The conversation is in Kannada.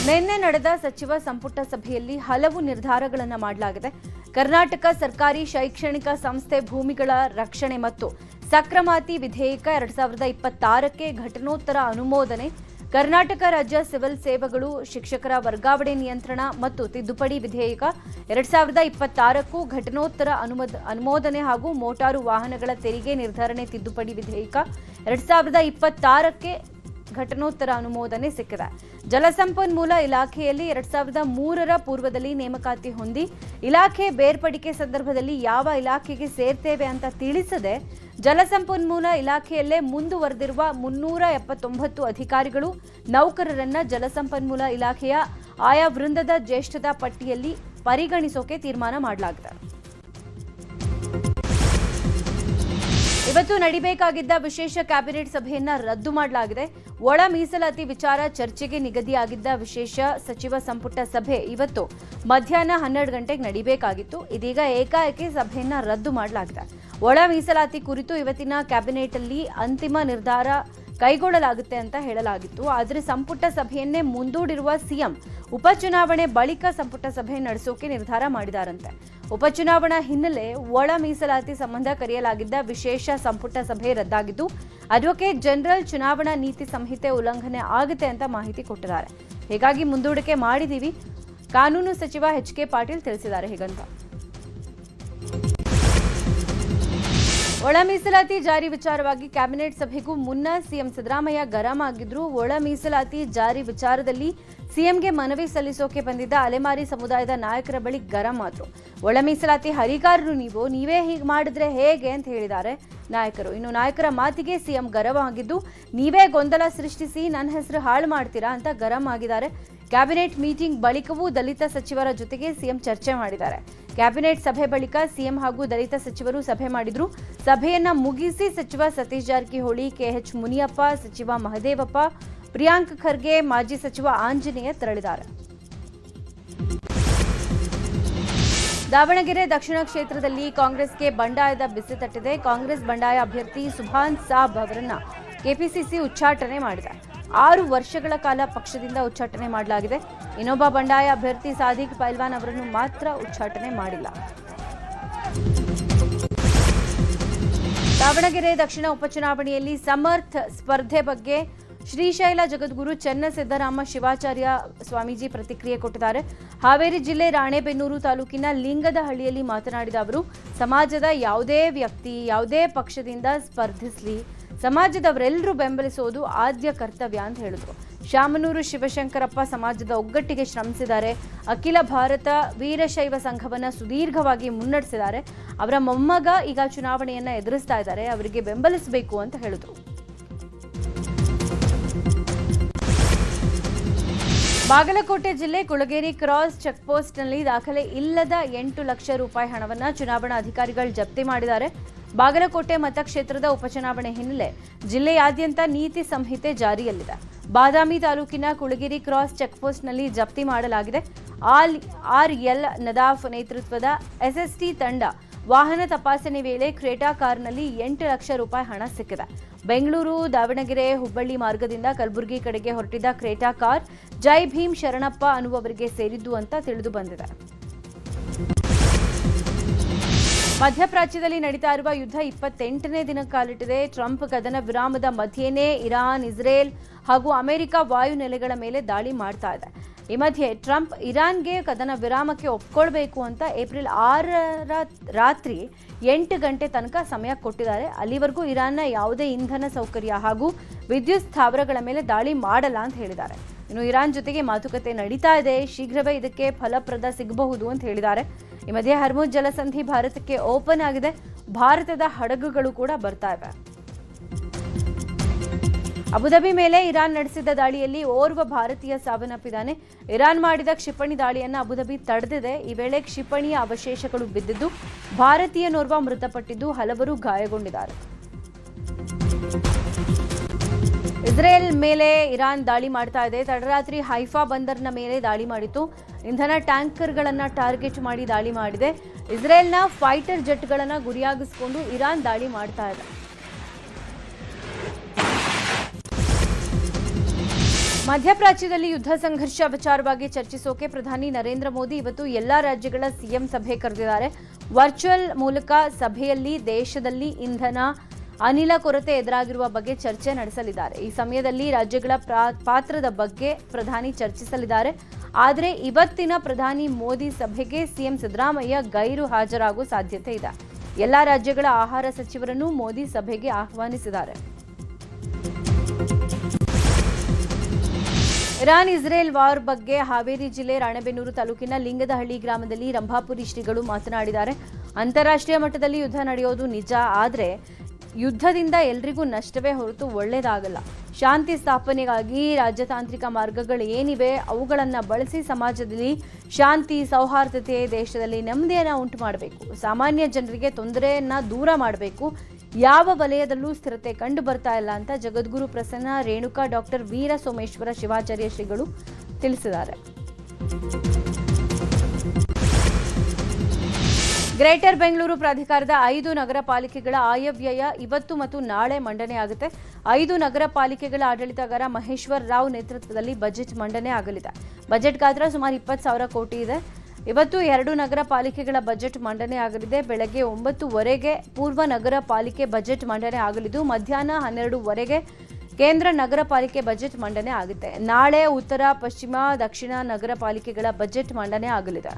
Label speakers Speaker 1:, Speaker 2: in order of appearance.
Speaker 1: ನಿನ್ನೆ ನಡೆದ ಸಚಿವ ಸಂಪುಟ ಸಭೆಯಲ್ಲಿ ಹಲವು ನಿರ್ಧಾರಗಳನ್ನು ಮಾಡಲಾಗಿದೆ. ಕರ್ನಾಟಕ ಸರ್ಕಾರಿ ಶೈಕ್ಷಣಿಕ ಸಂಸ್ಥೆ ಭೂಮಿಗಳ ರಕ್ಷಣೆ ಮತ್ತು ಸಕ್ರಮಾತಿ ವಿಧೇಯಕ 2026ಕ್ಕೆ ಘಟನೋತ್ತರ ಅನುಮೋದನೆ, ಕರ್ನಾಟಕ ರಾಜ್ಯ ಸಿವಿಲ್ ಸೇವೆಗಳು ಶಿಕ್ಷಕರ ವರ್ಗಾವಣೆ ನಿಯಂತ್ರಣ ಮತ್ತು ತಿದ್ದುಪಡಿ ವಿಧೇಯಕ 2026ಕ್ಕೂ ಘಟನೋತ್ತರ ಅನುಮೋದನೆ ಹಾಗೂ ಮೋಟಾರು ವಾಹನಗಳ ತೆರಿಗೆ ನಿರ್ಧರಣೆ ತಿದ್ದುಪಡಿ ವಿಧೇಯಕ 2026ಕ್ಕೆ ಘಟನೋತ್ತರ ಅನುಮೋದನೆ ಸಿಕ್ಕಿದೆ. ಜಲಸಂಪನ್ಮೂಲ ಇಲಾಖೆಯಲ್ಲಿ 2003ರ ಪೂರ್ವದಲ್ಲಿ ನೇಮಕಾತಿ ಹೊಂದಿ ಇಲಾಖೆ ಬೇರ್ಪಡಿಕೆ ಸಂದರ್ಭದಲ್ಲಿ ಯಾವ ಇಲಾಖೆಗೆ ಸೇರ್ತೇವೆ ಅಂತ ತಿಳಿಸದೆ ಜಲಸಂಪನ್ಮೂಲ ಇಲಾಖೆಯಲ್ಲೇ ಮುಂದುವರೆದಿರುವ 379 ಅಧಿಕಾರಿಗಳು ನೌಕರರನ್ನ ಜಲಸಂಪನ್ಮೂಲ ಇಲಾಖೆಯ ಆಯಾ ವೃಂದದ ಜ್ಯೇಷ್ಠತಾ ಪಟ್ಟಿಯಲ್ಲಿ ಪರಿಗಣಿಸೋಕೆ ತೀರ್ಮಾನ ಮಾಡಲಾಗಿದೆ. ಇವತ್ತು ನಡೀಬೇಕಾಗಿದ್ದ ವಿಶೇಷ ಕ್ಯಾಬಿನೆಟ್ ಸಭೆಯನ್ನ ರದ್ದು ಮಾಡಲಾಗಿದೆ. ಒಳ ಮೀಸಲಾತಿ ವಿಚಾರ ಚರ್ಚೆಗೆ ನಿಗದಿಯಾಗಿದ್ದ ವಿಶೇಷ ಸಚಿವ ಸಂಪುಟ ಸಭೆ ಇವತ್ತು ಮಧ್ಯಾಹ್ನ 12 ಗಂಟೆಗೆ ನಡೀಬೇಕಾಗಿತ್ತು. ಇದೀಗ ಏಕಾಏಕಿ ಸಭೆಯನ್ನ ರದ್ದು ಮಾಡಲಾಗಿದೆ. ಒಳ ಮೀಸಲಾತಿ ಕುರಿತು ಇವತ್ತಿನ ಕ್ಯಾಬಿನೆಟ್ ಅಲ್ಲಿ ಅಂತಿಮ ನಿರ್ಧಾರ ಕೈಗೊಳ್ಳಲಾಗುತ್ತೆ ಅಂತ ಹೇಳಲಾಗಿತ್ತು. ಆದರೆ ಸಂಪುಟ ಸಭೆಯನ್ನೇ ಮುಂದೂಡಿರುವ ಸಿಎಂ ಉಪಚುನಾವಣೆ ಬಳಿಕ ಸಂಪುಟ ಸಭೆ ನಡೆಸೋಕೆ ನಿರ್ಧಾರ ಮಾಡಿದಾರಂತೆ. ಉಪಚುನಾವಣಾ ಹಿನ್ನೆಲೆ ಒಳ ಮೀಸಲಾತಿ ಸಂಬಂಧ ಕರೆಯಲಾಗಿದ್ದ ವಿಶೇಷ ಸಂಪುಟ ಸಭೆ ರದ್ದಾಗಿದ್ದು ಅಡ್ವೊಕೇಟ್ ಜನರಲ್ ಚುನಾವಣಾ ನೀತಿ ಸಂಹಿತೆ ಉಲ್ಲಂಘನೆ ಆಗುತ್ತೆ ಅಂತ ಮಾಹಿತಿ ಕೊಟ್ಟಿದ್ದಾರೆ. ಹೀಗಾಗಿ ಮುಂದೂಡಿಕೆ ಮಾಡಿದೀವಿ, ಕಾನೂನು ಸಚಿವ ಎಚ್.ಕೆ. ಪಾಟೀಲ್ ತಿಳಿಸಿದ್ದಾರೆ. ಹೀಗಂತ ಒಳ ಮೀಸಲಾತಿ ಜಾರಿ ವಿಚಾರವಾಗಿ ಕ್ಯಾಬಿನೆಟ್ ಸಭೆಗೂ ಮುನ್ನ ಸಿಎಂ ಸಿದ್ದರಾಮಯ್ಯ ಗರಂ ಆಗಿದ್ರು. ಒಳ ಮೀಸಲಾತಿ ಜಾರಿ ವಿಚಾರದಲ್ಲಿ ಸಿಎಂಗೆ ಮನವಿ ಸಲ್ಲಿಸೋಕೆ ಬಂದಿದ್ದ ಅಲೆಮಾರಿ ಸಮುದಾಯದ ನಾಯಕರ ಬಳಿ ಗರಂ ಆದ್ರು. ಒಳ ಮೀಸಲಾತಿ ಹರಿಕಾರರು ನೀವೇ ಹೀಗೆ ಮಾಡಿದ್ರೆ ಹೇಗೆ ಅಂತ ಹೇಳಿದ್ದಾರೆ ನಾಯಕರು. ಇನ್ನು ನಾಯಕರ ಮಾತಿಗೆ ಸಿಎಂ ಗರಂ ಆಗಿದ್ದು, ನೀವೇ ಗೊಂದಲ ಸೃಷ್ಟಿಸಿ ನನ್ನ ಹೆಸರು ಹಾಳು ಮಾಡ್ತೀರಾ ಅಂತ ಗರಂ ಆಗಿದ್ದಾರೆ. ಕ್ಯಾಬಿನೆಟ್ ಮೀಟಿಂಗ್ ಬಳಿಕವೂ ದಲಿತ ಸಚಿವರ ಜೊತೆಗೆ ಸಿಎಂ ಚರ್ಚೆ ಮಾಡಿದ್ದಾರೆ. ಕ್ಯಾಬಿನೆಟ್ ಸಭೆ ಬಳಿಕ ಸಿಎಂ ಹಾಗೂ ದಲಿತ ಸಚಿವರು ಸಭೆ ಮಾಡಿದ್ರು. ಸಭೆಯನ್ನ ಮುಗಿಸಿ ಸಚಿವ ಸತೀಶ್ ಜಾರಕಿಹೊಳಿ, ಕೆಎಚ್ ಮುನಿಯಪ್ಪ, ಸಚಿವ ಮಹದೇವಪ್ಪ, ಪ್ರಿಯಾಂಕ್ ಖರ್ಗೆ, ಮಾಜಿ ಸಚಿವ ಆಂಜನೇಯ ತೆರಳಿದ್ದಾರೆ. ದಾವಣಗೆರೆ ದಕ್ಷಿಣ ಕ್ಷೇತ್ರದಲ್ಲಿ ಕಾಂಗ್ರೆಸ್ಗೆ ಬಂಡಾಯದ ಬಿಸಿ ತಟ್ಟಿದೆ. ಕಾಂಗ್ರೆಸ್ ಬಂಡಾಯ ಅಭ್ಯರ್ಥಿ ಸುಭಾನ್ ಸಾಬ್ ಅವರನ್ನ ಕೆಪಿಸಿಸಿ ಉಚ್ಚಾಟನೆ ಮಾಡಿದೆ. 6 ವರ್ಷಗಳ ಕಾಲ ಪಕ್ಷದಿಂದ ಉಚ್ಚಾಟನೆ ಮಾಡಲಾಗಿದೆ. ಇನ್ನೊಬ್ಬ ಬಂಡಾಯ ಅಭ್ಯರ್ಥಿ ಸಾದಿಕ್ ಪೈಲ್ವಾನ್ ಅವರನ್ನು ಮಾತ್ರ ಉಚ್ಚಾಟನೆ ಮಾಡಿಲ್ಲ. ದಾವಣಗೆರೆ ದಕ್ಷಿಣ ಉಪಚುನಾವಣೆಯಲ್ಲಿ ಸಮರ್ಥ ಸ್ಪರ್ಧೆ ಬಗ್ಗೆ ಶ್ರೀಶೈಲ ಜಗದ್ಗುರು ಚನ್ನಸಿದ್ದರಾಮ ಶಿವಾಚಾರ್ಯ ಸ್ವಾಮೀಜಿ ಪ್ರತಿಕ್ರಿಯೆ ಕೊಟ್ಟಿದ್ದಾರೆ. ಹಾವೇರಿ ಜಿಲ್ಲೆ ರಾಣೆಬೆನ್ನೂರು ತಾಲೂಕಿನ ಲಿಂಗದಹಳ್ಳಿಯಲ್ಲಿ ಮಾತನಾಡಿದ ಅವರು, ಸಮಾಜದ ಯಾವುದೇ ವ್ಯಕ್ತಿ ಯಾವುದೇ ಪಕ್ಷದಿಂದ ಸ್ಪರ್ಧಿಸಲಿ, ಸಮಾಜದವರೆಲ್ಲರೂ ಬೆಂಬಲಿಸುವುದು ಆದ್ಯ ಕರ್ತವ್ಯ ಅಂತ ಹೇಳಿದ್ರು. ಶಾಮನೂರು ಶಿವಶಂಕರಪ್ಪ ಸಮಾಜದ ಒಗ್ಗಟ್ಟಿಗೆ ಶ್ರಮಿಸಿದ್ದಾರೆ. ಅಖಿಲ ಭಾರತ ವೀರಶೈವ ಸಂಘವನ್ನ ಸುದೀರ್ಘವಾಗಿ ಮುನ್ನಡೆಸಿದ್ದಾರೆ. ಅವರ ಮೊಮ್ಮಗ ಈಗ ಚುನಾವಣೆಯನ್ನ ಎದುರಿಸ್ತಾ ಇದ್ದಾರೆ, ಅವರಿಗೆ ಬೆಂಬಲಿಸಬೇಕು ಅಂತ ಹೇಳಿದ್ರು. ಬಾಗಲಕೋಟೆ ಜಿಲ್ಲೆ ಕುಳಗೇರಿ ಕ್ರಾಸ್ ಚೆಕ್ಪೋಸ್ಟ್ನಲ್ಲಿ ದಾಖಲೆ ಇಲ್ಲದ 8 ಲಕ್ಷ ರೂಪಾಯಿ ಹಣವನ್ನ ಚುನಾವಣಾ ಅಧಿಕಾರಿಗಳು ಜಪ್ತಿ ಮಾಡಿದ್ದಾರೆ. ಬಾಗಲಕೋಟೆ ಮತಕ್ಷೇತ್ರದ ಉಪಚುನಾವಣೆ ಹಿನ್ನೆಲೆ ಜಿಲ್ಲೆಯಾದ್ಯಂತ ನೀತಿ ಸಂಹಿತೆ ಜಾರಿಯಲ್ಲಿದೆ. ಬಾದಾಮಿ ತಾಲೂಕಿನ ಕುಳಗೇರಿ ಕ್ರಾಸ್ ಚೆಕ್ಪೋಸ್ಟ್ನಲ್ಲಿ ಜಪ್ತಿ ಮಾಡಲಾಗಿದೆ. ಆರ್.ಎಲ್. ನದಾಫ್ ನೇತೃತ್ವದ ಎಸ್ಎಸ್ಟಿ ತಂಡ ವಾಹನ ತಪಾಸಣೆ ವೇಳೆ ಕ್ರೇಟಾ ಕಾರ್ನಲ್ಲಿ 8 ಲಕ್ಷ ರೂಪಾಯಿ ಹಣ ಸಿಕ್ಕಿದೆ. ಬೆಂಗಳೂರು, ದಾವಣಗೆರೆ, ಹುಬ್ಬಳ್ಳಿ ಮಾರ್ಗದಿಂದ ಕಲಬುರಗಿ ಕಡೆಗೆ ಹೊರಟಿದ್ದ ಕ್ರೇಟಾ ಕಾರ್ ಜೈ ಭೀಮ್ ಶರಣಪ್ಪ ಅನ್ನುವವರಿಗೆ ಸೇರಿದ್ದು ಅಂತ ತಿಳಿದು ಬಂದಿದೆ. ಮಧ್ಯಪ್ರಾಚ್ಯದಲ್ಲಿ ನಡೀತಾ ಇರುವ ಯುದ್ಧ 28ನೇ ದಿನ ಕಾಲಿಟ್ಟಿದೆ. ಟ್ರಂಪ್ ಕದನ ವಿರಾಮದ ಮಧ್ಯೆನೇ ಇರಾನ್, ಇಸ್ರೇಲ್ ಹಾಗೂ ಅಮೆರಿಕ ವಾಯುನೆಲೆಗಳ ಮೇಲೆ ದಾಳಿ ಮಾಡ್ತಾ ಇದೆ. ಈ ಮಧ್ಯೆ ಟ್ರಂಪ್ ಇರಾನ್ಗೆ ಕದನ ವಿರಾಮಕ್ಕೆ ಒಪ್ಕೊಳ್ಬೇಕು ಅಂತ ಏಪ್ರಿಲ್ 6ರ ರಾತ್ರಿ 8 ಗಂಟೆ ತನಕ ಸಮಯ ಕೊಟ್ಟಿದ್ದಾರೆ. ಅಲ್ಲಿವರೆಗೂ ಇರಾನ್ನ ಯಾವುದೇ ಇಂಧನ ಸೌಕರ್ಯ ಹಾಗೂ ವಿದ್ಯುತ್ ಸ್ಥಾವರಗಳ ಮೇಲೆ ದಾಳಿ ಮಾಡಲ್ಲ ಅಂತ ಹೇಳಿದ್ದಾರೆ. ಇನ್ನು ಇರಾನ್ ಜೊತೆಗೆ ಮಾತುಕತೆ ನಡೀತಾ ಇದೆ, ಶೀಘ್ರವೇ ಇದಕ್ಕೆ ಫಲಪ್ರದ ಸಿಗಬಹುದು ಅಂತ ಹೇಳಿದ್ದಾರೆ. ಈ ಮಧ್ಯೆ ಹರ್ಮುಜ್ ಜಲಸಂಧಿ ಭಾರತಕ್ಕೆ ಓಪನ್ ಆಗಿದೆ. ಭಾರತದ ಹಡಗುಗಳು ಕೂಡ ಬರ್ತಾ ಇವೆ. ಅಬುಧಾಬಿ ಮೇಲೆ ಇರಾನ್ ನಡೆಸಿದ ದಾಳಿಯಲ್ಲಿ ಓರ್ವ ಭಾರತೀಯ ಸಾವನ್ನಪ್ಪಿದ್ದಾನೆ. ಇರಾನ್ ಮಾಡಿದ ಕ್ಷಿಪಣಿ ದಾಳಿಯನ್ನು ಅಬುಧಾಬಿ ತಡೆದಿದೆ. ಈ ವೇಳೆ ಕ್ಷಿಪಣಿಯ ಅವಶೇಷಗಳು ಬಿದ್ದಿದ್ದು ಭಾರತೀಯನೋರ್ವ ಮೃತಪಟ್ಟಿದ್ದು ಹಲವರು ಗಾಯಗೊಂಡಿದ್ದಾರೆ. ಇಸ್ರೇಲ್ ಮೇಲೆ ಇರಾನ್ ದಾಳಿ ಮಾಡ್ತಾ ಇದೆ. ತಡರಾತ್ರಿ ಹೈಫಾ ಬಂದರ್ನ ಮೇಲೆ ದಾಳಿ ಮಾಡಿತ್ತು. ಇಂಧನ ಟ್ಯಾಂಕರ್ಗಳನ್ನು ಟಾರ್ಗೆಟ್ ಮಾಡಿ ದಾಳಿ ಮಾಡಿದೆ. ಇಸ್ರೇಲ್ನ ಫೈಟರ್ ಜೆಟ್ಗಳನ್ನು ಗುರಿಯಾಗಿಸಿಕೊಂಡು ಇರಾನ್ ದಾಳಿ ಮಾಡ್ತಾ ಇದೆ. ಮಧ್ಯಪ್ರಾಚ್ಯದಲ್ಲಿ ಯುದ್ಧ ಸಂಘರ್ಷ ವಿಚಾರವಾಗಿ ಚರ್ಚಿಸೋಕೆ ಪ್ರಧಾನಿ ನರೇಂದ್ರ ಮೋದಿ ಇವತ್ತು ಎಲ್ಲಾ ರಾಜ್ಯಗಳ ಸಿಎಂ ಸಭೆ ಕರೆದಿದ್ದಾರೆ. ವರ್ಚುವಲ್ ಮೂಲಕ ಸಭೆಯಲ್ಲಿ ದೇಶದಲ್ಲಿ ಇಂಧನ, ಅನಿಲ ಕೊರತೆ ಎದುರಾಗಿರುವ ಬಗ್ಗೆ ಚರ್ಚೆ ನಡೆಸಲಿದ್ದಾರೆ. ಈ ಸಮಯದಲ್ಲಿ ರಾಜ್ಯಗಳ ಪಾತ್ರದ ಬಗ್ಗೆ ಪ್ರಧಾನಿ ಚರ್ಚಿಸಲಿದ್ದಾರೆ. ಆದರೆ ಇವತ್ತಿನ ಪ್ರಧಾನಿ ಮೋದಿ ಸಭೆಗೆ ಸಿಎಂ ಸಿದ್ದರಾಮಯ್ಯ ಗೈರು ಹಾಜರಾಗುವ ಸಾಧ್ಯತೆ ಇದೆ. ಎಲ್ಲಾ ರಾಜ್ಯಗಳ ಆಹಾರ ಸಚಿವರನ್ನು ಮೋದಿ ಸಭೆಗೆ ಆಹ್ವಾನಿಸಿದ್ದಾರೆ. ಇರಾನ್ ಇಸ್ರೇಲ್ ವಾರ್ ಬಗ್ಗೆ ಹಾವೇರಿ ಜಿಲ್ಲೆ ರಾಣೆಬೆನ್ನೂರು ತಾಲೂಕಿನ ಲಿಂಗದಹಳ್ಳಿ ಗ್ರಾಮದಲ್ಲಿ ರಂಭಾಪುರಿ ಶ್ರೀಗಳು ಮಾತನಾಡಿದ್ದಾರೆ. ಅಂತಾರಾಷ್ಟ್ರೀಯ ಮಟ್ಟದಲ್ಲಿ ಯುದ್ಧ ನಡೆಯೋದು ನಿಜ, ಆದರೆ ಯುದ್ಧದಿಂದ ಎಲ್ರಿಗೂ ನಷ್ಟವೇ ಹೊರತು ಒಳ್ಳೆಯದಾಗಲ್ಲ. ಶಾಂತಿ ಸ್ಥಾಪನೆಗಾಗಿ ರಾಜತಾಂತ್ರಿಕ ಮಾರ್ಗಗಳು ಏನಿವೆ ಅವುಗಳನ್ನು ಬಳಸಿ ಸಮಾಜದಲ್ಲಿ ಶಾಂತಿ, ಸೌಹಾರ್ದತೆ, ದೇಶದಲ್ಲಿ ನೆಮ್ಮದಿಯನ್ನು ಉಂಟು ಮಾಡಬೇಕು. ಸಾಮಾನ್ಯ ಜನರಿಗೆ ತೊಂದರೆಯನ್ನ ದೂರ ಮಾಡಬೇಕು. ಯಾವ ವಲಯದಲ್ಲೂ ಸ್ಥಿರತೆ ಕಂಡು ಬರ್ತಾ ಇಲ್ಲ ಅಂತ ಜಗದ್ಗುರು ಪ್ರಸನ್ನ ರೇಣುಕಾ ಡಾಕ್ಟರ್ ವೀರ ಸೋಮೇಶ್ವರ ಶಿವಾಚಾರ್ಯ ಶ್ರೀಗಳು ತಿಳಿಸಿದ್ದಾರೆ. ಗ್ರೇಟರ್ ಬೆಂಗಳೂರು ಪ್ರಾಧಿಕಾರದ 5 ನಗರ ಪಾಲಿಕೆಗಳ ಆಯವ್ಯಯ ಇವತ್ತು ಮತ್ತು ನಾಳೆ ಮಂಡನೆಯಾಗುತ್ತೆ. 5 ನಗರ ಪಾಲಿಕೆಗಳ ಆಡಳಿತಗಾರ ಮಹೇಶ್ವರ್ ರಾವ್ ನೇತೃತ್ವದಲ್ಲಿ ಬಜೆಟ್ ಮಂಡನೆ ಆಗಲಿದೆ. ಬಜೆಟ್ ಗಾತ್ರ ಸುಮಾರು 20,000 ಕೋಟಿ ಇದೆ. ಇವತ್ತು 2 ನಗರ ಪಾಲಿಕೆಗಳ ಬಜೆಟ್ ಮಂಡನೆ ಆಗಲಿದೆ. ಬೆಳಗ್ಗೆ 9:00 ಪೂರ್ವ ನಗರ ಪಾಲಿಕೆ ಬಜೆಟ್ ಮಂಡನೆ ಆಗಲಿದ್ದು ಮಧ್ಯಾಹ್ನ 12:00 ಕೇಂದ್ರ ನಗರ ಪಾಲಿಕೆ ಬಜೆಟ್ ಮಂಡನೆ ಆಗುತ್ತೆ. ನಾಳೆ ಉತ್ತರ, ಪಶ್ಚಿಮ, ದಕ್ಷಿಣ ನಗರ ಪಾಲಿಕೆಗಳ ಬಜೆಟ್ ಮಂಡನೆ ಆಗಲಿದೆ.